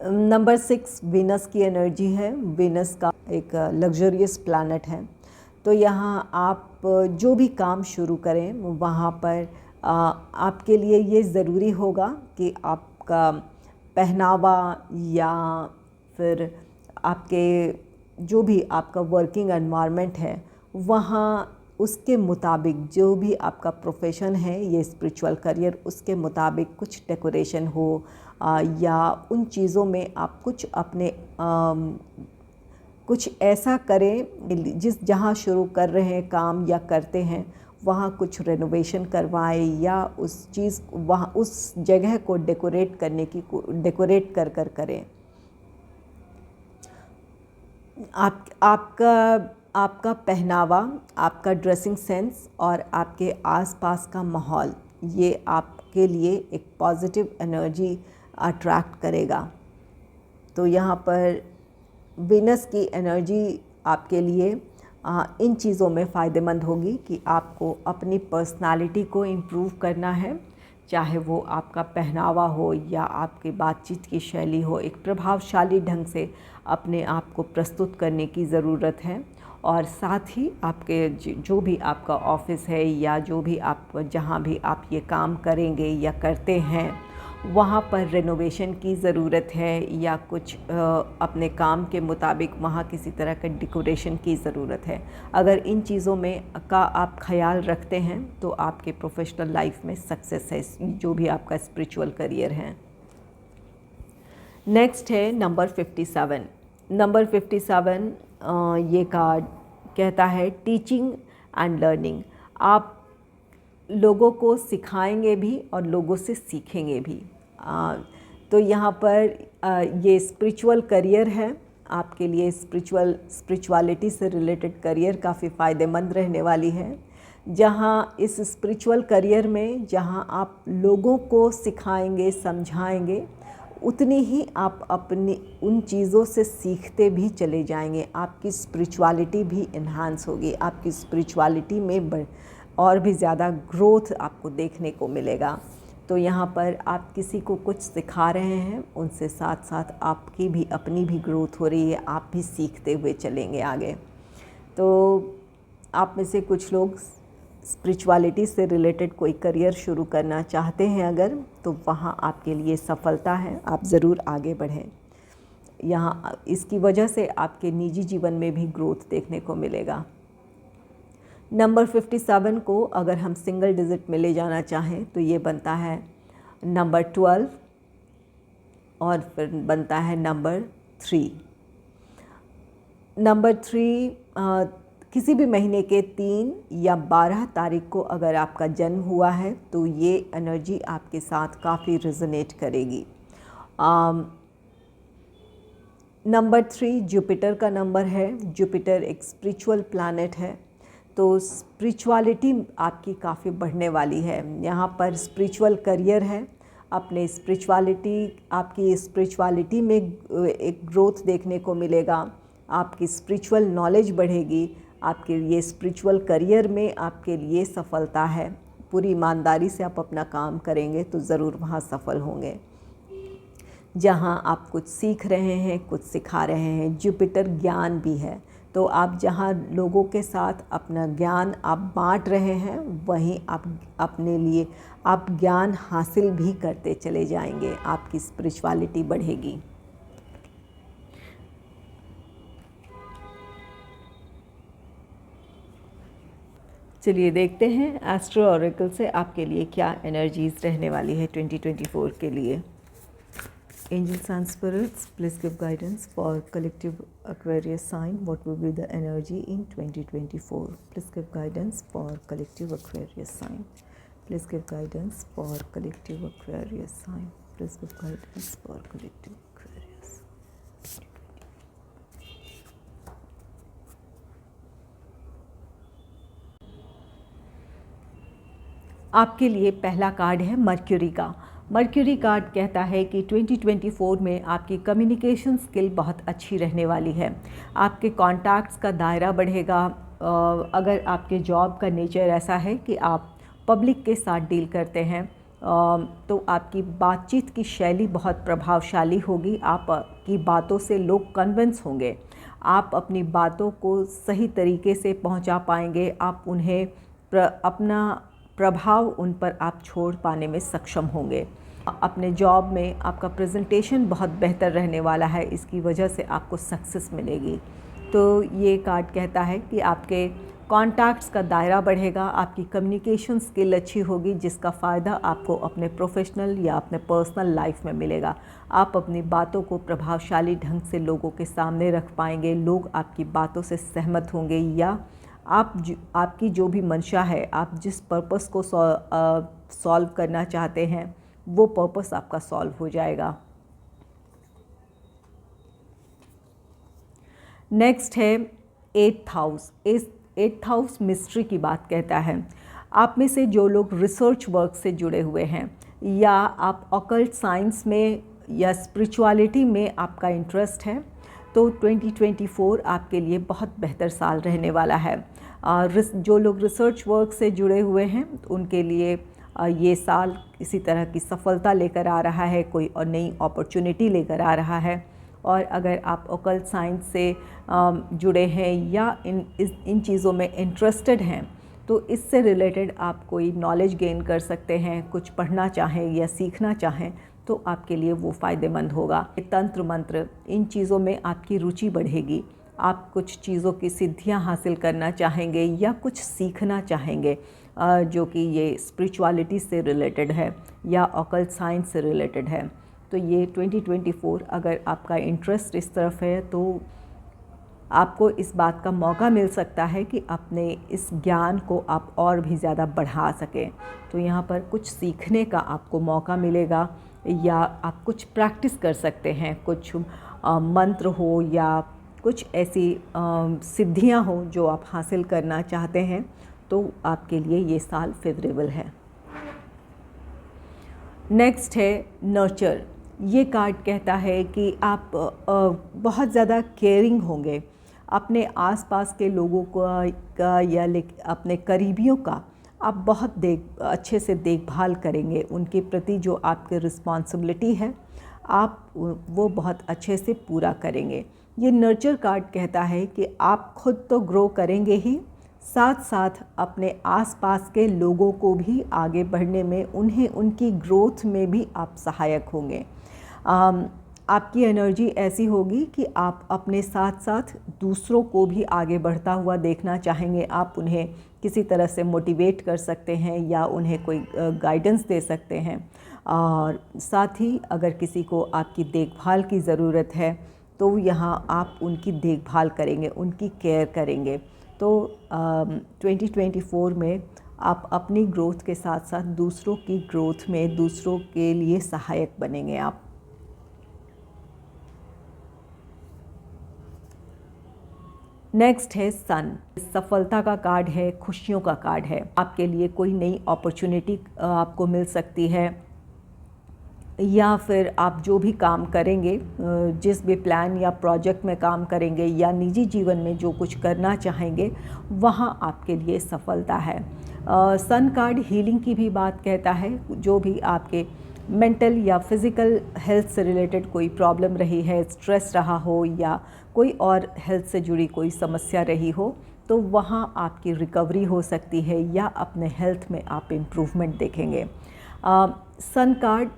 नंबर 6 वीनस की एनर्जी है। वीनस का एक लग्जरियस प्लैनेट है। तो यहाँ आप जो भी काम शुरू करें वहाँ पर आपके लिए ये ज़रूरी होगा कि आपका पहनावा या फिर आपके जो भी आपका वर्किंग एनवायरनमेंट है वहाँ उसके मुताबिक जो भी आपका प्रोफेशन है, ये स्पिरिचुअल करियर, उसके मुताबिक कुछ डेकोरेशन हो या उन चीज़ों में आप कुछ अपने कुछ ऐसा करें जहाँ शुरू कर रहे हैं काम या करते हैं वहाँ कुछ रेनोवेशन करवाएं या उस चीज़ वहाँ उस जगह को डेकोरेट करने की डेकोरेट कर करें। आपका पहनावा, आपका ड्रेसिंग सेंस और आपके आसपास का माहौल ये आपके लिए एक पॉजिटिव एनर्जी अट्रैक्ट करेगा। तो यहाँ पर वीनस की एनर्जी आपके लिए इन चीज़ों में फ़ायदेमंद होगी कि आपको अपनी पर्सनालिटी को इम्प्रूव करना है, चाहे वो आपका पहनावा हो या आपकी बातचीत की शैली हो, एक प्रभावशाली ढंग से अपने आप को प्रस्तुत करने की ज़रूरत है। और साथ ही आपके जो भी आपका ऑफ़िस है या जो भी आप जहाँ भी आप ये काम करेंगे या करते हैं, वहाँ पर रेनोवेशन की ज़रूरत है या कुछ अपने काम के मुताबिक वहाँ किसी तरह का डेकोरेशन की ज़रूरत है। अगर इन चीज़ों में का आप ख़याल रखते हैं तो आपके प्रोफेशनल लाइफ में सक्सेस है, जो भी आपका स्पिरिचुअल करियर है। नेक्स्ट है नंबर 57। नंबर 57 ये कार्ड कहता है टीचिंग एंड लर्निंग। आप लोगों को सिखाएंगे भी और लोगों से सीखेंगे भी। तो यहाँ पर ये स्पिरिचुअल करियर है आपके लिए। स्पिरिचुअलिटी से रिलेटेड करियर काफ़ी फ़ायदेमंद रहने वाली है, जहाँ इस स्पिरिचुअल करियर में जहाँ आप लोगों को सिखाएंगे, समझाएंगे, उतनी ही आप अपनी उन चीज़ों से सीखते भी चले जाएंगे। आपकी स्पिरिचुअलिटी भी इन्हांस होगी, आपकी स्पिरिचुअलिटी में और भी ज़्यादा ग्रोथ आपको देखने को मिलेगा। तो यहाँ पर आप किसी को कुछ सिखा रहे हैं, उनसे साथ साथ आपकी भी अपनी भी ग्रोथ हो रही है, आप भी सीखते हुए चलेंगे आगे। तो आप में से कुछ लोग स्पिरिचुअलिटी से रिलेटेड कोई करियर शुरू करना चाहते हैं अगर, तो वहाँ आपके लिए सफलता है, आप ज़रूर आगे बढ़ें। यहाँ इसकी वजह से आपके निजी जीवन में भी ग्रोथ देखने को मिलेगा। नंबर 57 को अगर हम सिंगल डिजिट में ले जाना चाहें तो ये बनता है नंबर 12 और फिर बनता है नंबर 3। नंबर 3 किसी भी महीने के 3 या 12 तारीख को अगर आपका जन्म हुआ है तो ये एनर्जी आपके साथ काफ़ी रेजोनेट करेगी। नंबर 3 जुपिटर का नंबर है। जुपिटर एक स्पिरिचुअल प्लैनेट है, तो स्पिरिचुअलिटी आपकी काफ़ी बढ़ने वाली है। यहाँ पर स्पिरिचुअल करियर है, अपने आपकी स्पिरिचुअलिटी में एक ग्रोथ देखने को मिलेगा, आपकी स्पिरिचुअल नॉलेज बढ़ेगी, आपके लिए स्पिरिचुअल करियर में आपके लिए सफलता है। पूरी ईमानदारी से आप अपना काम करेंगे तो ज़रूर वहाँ सफल होंगे। जहाँ आप कुछ सीख रहे हैं, कुछ सिखा रहे हैं। जुपिटर ज्ञान भी है, तो आप जहाँ लोगों के साथ अपना ज्ञान आप बांट रहे हैं, वहीं आप अपने लिए आप ज्ञान हासिल भी करते चले जाएंगे, आपकी स्पिरिचुअलिटी बढ़ेगी। चलिए देखते हैं एस्ट्रो ऑरेकल से आपके लिए क्या एनर्जीज रहने वाली है 2024 के लिए। Angels and spirits, please give guidance for collective Aquarius sign. What will be the energy in 2024? Please give guidance for collective Aquarius sign. Please give guidance for collective Aquarius sign. Please give guidance for collective Aquarius. आपके लिए पहला card है mercury का। Mercury card कहता है कि 2024 में आपकी कम्युनिकेशन स्किल बहुत अच्छी रहने वाली है। आपके कॉन्टैक्ट्स का दायरा बढ़ेगा। अगर आपके जॉब का नेचर ऐसा है कि आप पब्लिक के साथ डील करते हैं, तो आपकी बातचीत की शैली बहुत प्रभावशाली होगी। आपकी बातों से लोग कन्विंस होंगे, आप अपनी बातों को सही तरीके से पहुंचा पाएंगे, आप उन्हें अपना प्रभाव उन पर आप छोड़ पाने में सक्षम होंगे। अपने जॉब में आपका प्रेजेंटेशन बहुत बेहतर रहने वाला है, इसकी वजह से आपको सक्सेस मिलेगी। तो ये कार्ड कहता है कि आपके कॉन्टैक्ट्स का दायरा बढ़ेगा, आपकी कम्युनिकेशन स्किल अच्छी होगी, जिसका फ़ायदा आपको अपने प्रोफेशनल या अपने पर्सनल लाइफ में मिलेगा। आप अपनी बातों को प्रभावशाली ढंग से लोगों के सामने रख पाएंगे, लोग आपकी बातों से सहमत होंगे, या आपकी जो भी मंशा है, आप जिस पर्पस को सॉल्व करना चाहते हैं, वो पर्पस आपका सॉल्व हो जाएगा। नेक्स्ट है 8th house. 8th house mystery की बात कहता है। आप में से जो लोग रिसर्च वर्क से जुड़े हुए हैं या आप ऑकल्ट साइंस में या स्पिरिचुअलिटी में आपका इंटरेस्ट है, तो 2024 आपके लिए बहुत बेहतर साल रहने वाला है। जो लोग रिसर्च वर्क से जुड़े हुए हैं उनके लिए ये साल किसी तरह की सफलता लेकर आ रहा है, कोई और नई अपॉर्चुनिटी लेकर आ रहा है। और अगर आप ऑकल्ट साइंस से जुड़े हैं या इन चीज़ों में इंटरेस्टेड हैं तो इससे रिलेटेड आप कोई नॉलेज गेन कर सकते हैं, कुछ पढ़ना चाहें या सीखना चाहें तो आपके लिए वो फ़ायदेमंद होगा। तंत्र मंत्र, इन चीज़ों में आपकी रुचि बढ़ेगी। आप कुछ चीज़ों की सिद्धियां हासिल करना चाहेंगे या कुछ सीखना चाहेंगे जो कि ये स्पिरिचुअलिटी से रिलेटेड है या ऑकल्ट साइंस से रिलेटेड है। तो ये 2024 अगर आपका इंटरेस्ट इस तरफ है तो आपको इस बात का मौका मिल सकता है कि अपने इस ज्ञान को आप और भी ज़्यादा बढ़ा सकें। तो यहाँ पर कुछ सीखने का आपको मौका मिलेगा या आप कुछ प्रैक्टिस कर सकते हैं, कुछ मंत्र हो या कुछ ऐसी सिद्धियाँ हो जो आप हासिल करना चाहते हैं, तो आपके लिए ये साल फेवरेबल है। नेक्स्ट है नर्चर। ये कार्ड कहता है कि आप बहुत ज़्यादा केयरिंग होंगे, अपने आसपास के लोगों का या अपने करीबियों का आप बहुत अच्छे से देखभाल करेंगे। उनके प्रति जो आपकी रिस्पॉन्सिबिलिटी है आप वो बहुत अच्छे से पूरा करेंगे। ये नर्चर कार्ड कहता है कि आप खुद तो ग्रो करेंगे ही, साथ साथ अपने आसपास के लोगों को भी आगे बढ़ने में, उन्हें उनकी ग्रोथ में भी आप सहायक होंगे। आपकी एनर्जी ऐसी होगी कि आप अपने साथ साथ दूसरों को भी आगे बढ़ता हुआ देखना चाहेंगे। आप उन्हें किसी तरह से मोटिवेट कर सकते हैं या उन्हें कोई गाइडेंस दे सकते हैं। और साथ ही अगर किसी को आपकी देखभाल की ज़रूरत है तो यहाँ आप उनकी देखभाल करेंगे, उनकी केयर करेंगे। तो 2024 में आप अपनी ग्रोथ के साथ साथ दूसरों की ग्रोथ में, दूसरों के लिए सहायक बनेंगे आप। नेक्स्ट है सन। सफलता का कार्ड है, खुशियों का कार्ड है। आपके लिए कोई नई अपॉर्चुनिटी आपको मिल सकती है या फिर आप जो भी काम करेंगे, जिस भी प्लान या प्रोजेक्ट में काम करेंगे या निजी जीवन में जो कुछ करना चाहेंगे, वहाँ आपके लिए सफलता है। सन कार्ड हीलिंग की भी बात कहता है। जो भी आपके मेंटल या फिज़िकल हेल्थ से रिलेटेड कोई प्रॉब्लम रही है, स्ट्रेस रहा हो या कोई और हेल्थ से जुड़ी कोई समस्या रही हो, तो वहाँ आपकी रिकवरी हो सकती है या अपने हेल्थ में आप इम्प्रूवमेंट देखेंगे। सन कार्ड,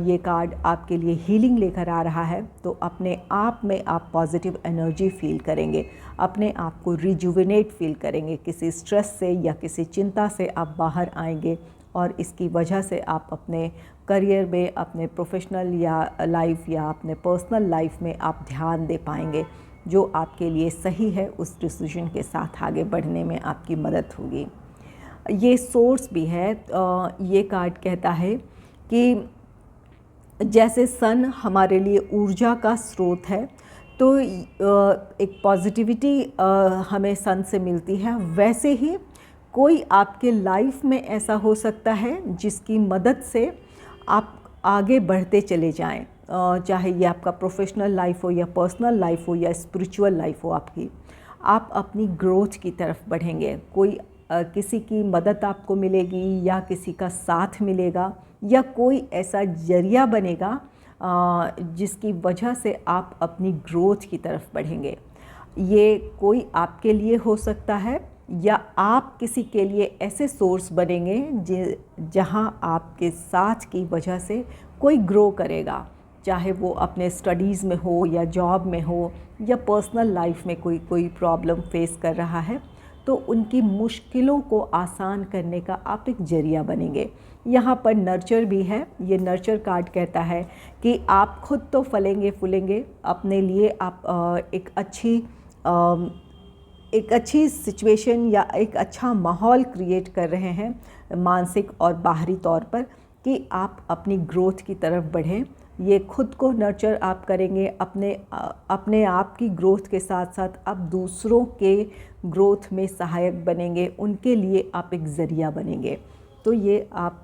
ये कार्ड आपके लिए हीलिंग लेकर आ रहा है। तो अपने आप में आप पॉजिटिव एनर्जी फील करेंगे, अपने आप को रिजुविनेट फील करेंगे, किसी स्ट्रेस से या किसी चिंता से आप बाहर आएंगे और इसकी वजह से आप अपने करियर में, अपने प्रोफेशनल या लाइफ या अपने पर्सनल लाइफ में आप ध्यान दे पाएंगे। जो आपके लिए सही है उस डिसीजन के साथ आगे बढ़ने में आपकी मदद होगी। ये सोर्स भी है। ये कार्ड कहता है कि जैसे सन हमारे लिए ऊर्जा का स्रोत है, तो एक पॉजिटिविटी हमें सन से मिलती है, वैसे ही कोई आपके लाइफ में ऐसा हो सकता है जिसकी मदद से आप आगे बढ़ते चले जाएं। चाहे ये आपका प्रोफेशनल लाइफ हो या पर्सनल लाइफ हो या स्पिरिचुअल लाइफ हो, आप अपनी ग्रोथ की तरफ बढ़ेंगे। कोई किसी की मदद आपको मिलेगी या किसी का साथ मिलेगा या कोई ऐसा जरिया बनेगा जिसकी वजह से आप अपनी ग्रोथ की तरफ बढ़ेंगे। ये कोई आपके लिए हो सकता है या आप किसी के लिए ऐसे सोर्स बनेंगे जहां आपके साथ की वजह से कोई ग्रो करेगा, चाहे वो अपने स्टडीज़ में हो या जॉब में हो या पर्सनल लाइफ में कोई प्रॉब्लम फेस कर रहा है, तो उनकी मुश्किलों को आसान करने का आप एक जरिया बनेंगे। यहाँ पर नर्चर भी है। ये नर्चर कार्ड कहता है कि आप खुद तो फलेंगे फूलेंगे, अपने लिए आप एक अच्छी सिचुएशन या एक अच्छा माहौल क्रिएट कर रहे हैं मानसिक और बाहरी तौर पर, कि आप अपनी ग्रोथ की तरफ बढ़ें। ये खुद को नर्चर आप करेंगे, अपने आप की ग्रोथ के साथ साथ आप दूसरों के ग्रोथ में सहायक बनेंगे, उनके लिए आप एक ज़रिया बनेंगे। तो ये आप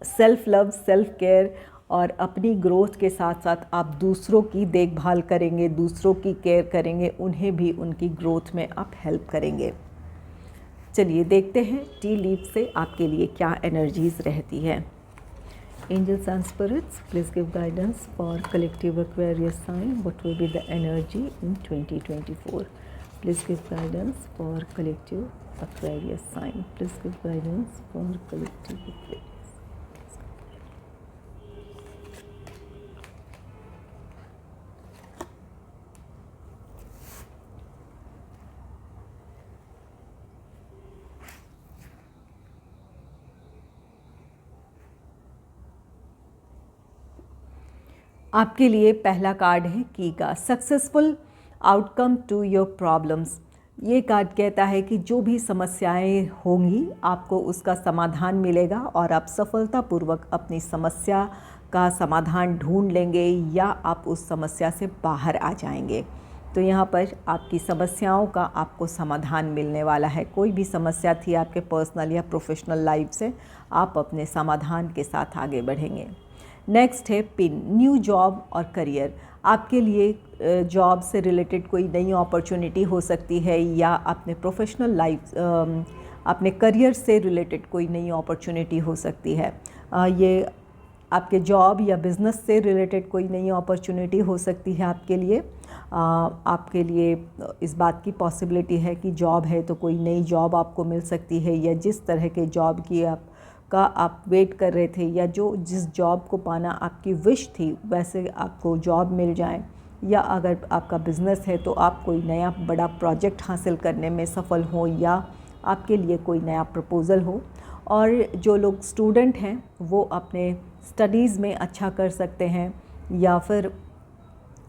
सेल्फ़ लव, सेल्फ़ केयर और अपनी ग्रोथ के साथ साथ आप दूसरों की देखभाल करेंगे, दूसरों की केयर करेंगे, उन्हें भी उनकी ग्रोथ में आप हेल्प करेंगे। चलिए देखते हैं टी लीफ से आपके लिए क्या एनर्जीज रहती है। Angels and spirits, please give guidance for collective Aquarius sign. What will be the energy in 2024? Please give guidance for collective Aquarius sign. Please give guidance for collective Aquarius. आपके लिए पहला card है की का, successful outcome to your problems. ये card कहता है कि जो भी समस्याएं होंगी आपको उसका समाधान मिलेगा और आप सफलतापूर्वक अपनी समस्या का समाधान ढूंढ लेंगे या आप उस समस्या से बाहर आ जाएंगे। तो यहाँ पर आपकी समस्याओं का आपको समाधान मिलने वाला है। कोई भी समस्या थी आपके पर्सनल या प्रोफेशनल लाइफ से, आप अपने समाधान के साथ आगे बढ़ेंगे। नेक्स्ट है पिन, न्यू जॉब और करियर। आपके लिए जॉब से रिलेटेड कोई नई अपॉर्चुनिटी हो सकती है या अपने प्रोफेशनल लाइफ अपने करियर से रिलेटेड कोई नई अपॉर्चुनिटी हो सकती है। ये आपके जॉब या बिज़नेस से रिलेटेड कोई नई अपॉर्चुनिटी हो सकती है आपके लिए। आपके लिए इस बात की पॉसिबिलिटी है कि जॉब है तो कोई नई जॉब आपको मिल सकती है, या जिस तरह के जॉब की आप वेट कर रहे थे या जिस जॉब को पाना आपकी विश थी वैसे आपको जॉब मिल जाए। या अगर आपका बिज़नेस है तो आप कोई नया बड़ा प्रोजेक्ट हासिल करने में सफल हो या आपके लिए कोई नया प्रपोज़ल हो। और जो लोग स्टूडेंट हैं वो अपने स्टडीज़ में अच्छा कर सकते हैं, या फिर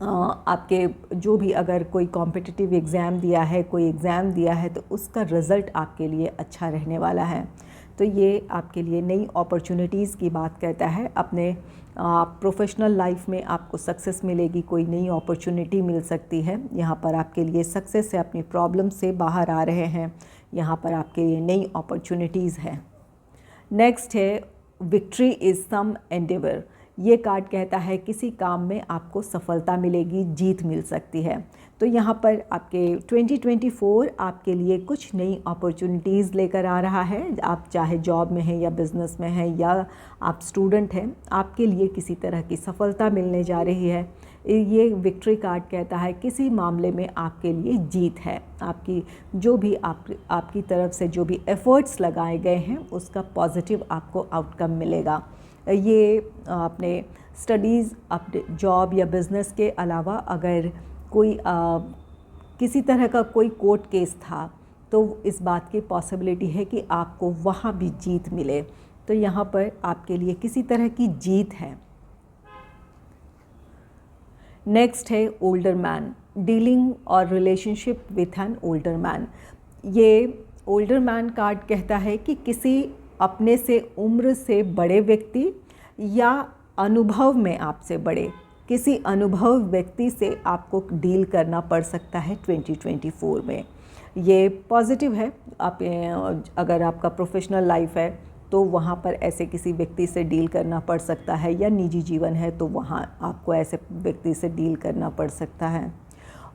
आपके जो भी अगर कोई कॉम्पिटिटिव एग्ज़ाम दिया है, कोई एग्ज़ाम दिया है तो उसका रिज़ल्ट आपके लिए अच्छा रहने वाला है। तो ये आपके लिए नई अपॉर्चुनिटीज़ की बात कहता है। अपने प्रोफेशनल लाइफ में आपको सक्सेस मिलेगी, कोई नई अपॉर्चुनिटी मिल सकती है। यहाँ पर आपके लिए सक्सेस है, अपनी प्रॉब्लम से बाहर आ रहे हैं, यहाँ पर आपके लिए नई अपॉर्चुनिटीज़ है। नेक्स्ट है विक्ट्री इज़ सम एंडेवर। ये कार्ड कहता है किसी काम में आपको सफलता मिलेगी, जीत मिल सकती है। तो यहाँ पर आपके 2024 आपके लिए कुछ नई अपॉर्चुनिटीज़ लेकर आ रहा है। आप चाहे जॉब में हैं या बिज़नेस में हैं या आप स्टूडेंट हैं, आपके लिए किसी तरह की सफलता मिलने जा रही है। ये विक्ट्री कार्ड कहता है किसी मामले में आपके लिए जीत है। आपकी जो भी आपकी तरफ से जो भी एफ़र्ट्स लगाए गए हैं उसका पॉजिटिव आपको आउटकम मिलेगा। ये अपने स्टडीज़, अपने जॉब या बिज़नेस के अलावा अगर कोई किसी तरह का कोई कोर्ट केस था तो इस बात की पॉसिबिलिटी है कि आपको वहाँ भी जीत मिले। तो यहाँ पर आपके लिए किसी तरह की जीत है। नेक्स्ट है ओल्डर मैन, डीलिंग और relationship with an older man. ये ओल्डर मैन कार्ड कहता है कि किसी अपने से उम्र से बड़े व्यक्ति या अनुभव में आपसे बड़े किसी अनुभव व्यक्ति से आपको डील करना पड़ सकता है 2024 में। ये पॉजिटिव है। आप अगर आपका प्रोफेशनल लाइफ है तो वहाँ पर ऐसे किसी व्यक्ति से डील करना पड़ सकता है, या निजी जीवन है तो वहाँ आपको ऐसे व्यक्ति से डील करना पड़ सकता है।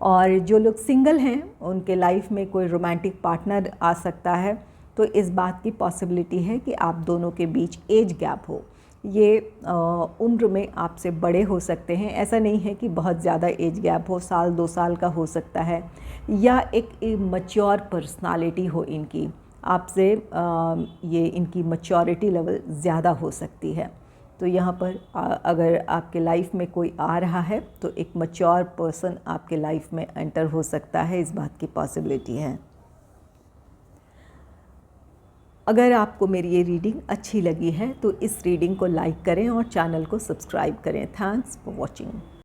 और जो लोग सिंगल हैं उनके लाइफ में कोई रोमांटिक पार्टनर आ सकता है। तो इस बात की पॉसिबिलिटी है कि आप दोनों के बीच एज गैप हो। ये उम्र में आपसे बड़े हो सकते हैं, ऐसा नहीं है कि बहुत ज़्यादा एज गैप हो, साल 2 साल का हो सकता है, या एक मैच्योर पर्सनालिटी हो इनकी, आपसे ये इनकी मैच्योरिटी लेवल ज़्यादा हो सकती है। तो यहाँ पर अगर आपके लाइफ में कोई आ रहा है तो एक मैच्योर पर्सन आपके लाइफ में एंटर हो सकता है, इस बात की पॉसिबिलिटी है। अगर आपको मेरी ये रीडिंग अच्छी लगी है तो इस रीडिंग को लाइक करें और चैनल को सब्सक्राइब करें। Thanks for watching.